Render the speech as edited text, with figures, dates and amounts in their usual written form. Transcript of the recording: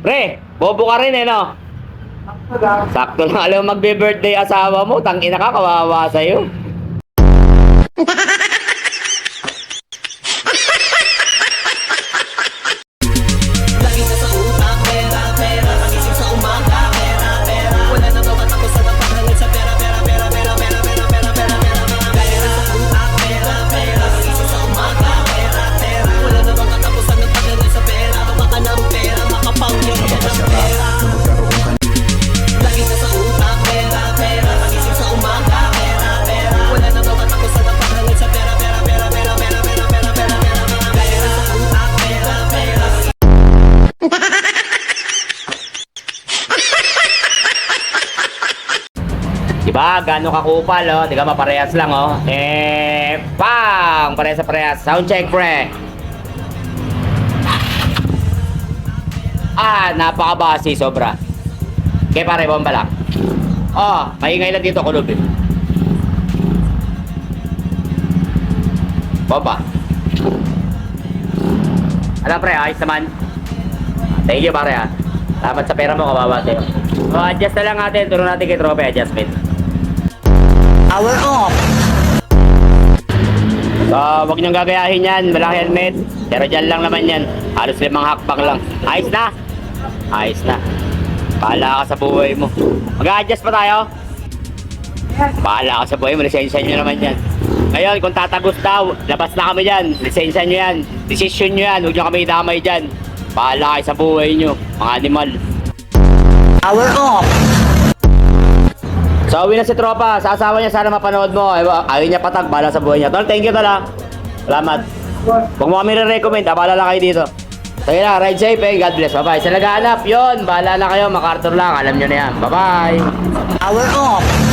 Pre, bobo ka rin eh, no? Sakto lang alam magbe-birthday asawa mo. Tangina ka, kawawa sa'yo. Lagi na sa utak, pera, pera. Pagising sa umaga, pera, pera. Wala na daw katapusan ng paghangin sa pera, pera, pera, pera, pera, pera, pera, pera, pera, pera. Lagi na sa utak, pera, pera. Pagising sa umaga, pera, pera. Wala na daw katapusan ng paghangin sa pera. Baka ng pera, makapangyan ka ng pera. Lagi na sa utak, pera, pera. Pagising sa umaga, pera, pera. Wala na daw katapusan ng paghangin sa pera, pera, pera, pera, pera, pera, pera, pera, pera. Lagi na sa utak, pera, pera. Diba? Gano'ng kakupal, oh. Diba, maparehas lang, oh. Pang! Parehas sa parehas. Sound check, pre. Napakabasi, sobra. Kaya pare, bomba lang. Oh, maingay lang dito, kulub, eh. Bomba. Alam, pre, ayos naman. Thank you, pare, ha. Salamat sa pera mo, kawawa sa'yo. So, adjust na lang natin. Turo natin kay Trope, adjustment. Power off. So, huwag niyong gagayahin yan. Walang helmet. Pero dyan lang naman yan. Halos 5 hakbang lang. Ayos na. Ayos na. Bahala ka sa buhay mo. Mag-a-adjust pa tayo? Bahala ka sa buhay mo. Lisensya nyo naman yan. Ngayon, kung tatagos daw, labas na kami dyan. Lisensya nyo yan. Desisyon nyo yan. Huwag nyo kami damay dyan. Bahala kayo sa buhay nyo. Mga animal. Power off. So, uwi na si Tropa. Sa asawa niya, sana mapanood mo. Ayaw niya patag. Bahala sa buhay niya. Tol, thank you tala. Salamat. Kung mo kami re-recommend, bahala lang kayo dito. Sige na, ride safe eh. God bless. Bye-bye. Sa naghahanap, yun. Bahala na kayo. MacArthur lang. Alam nyo na yan. Bye-bye. Power off.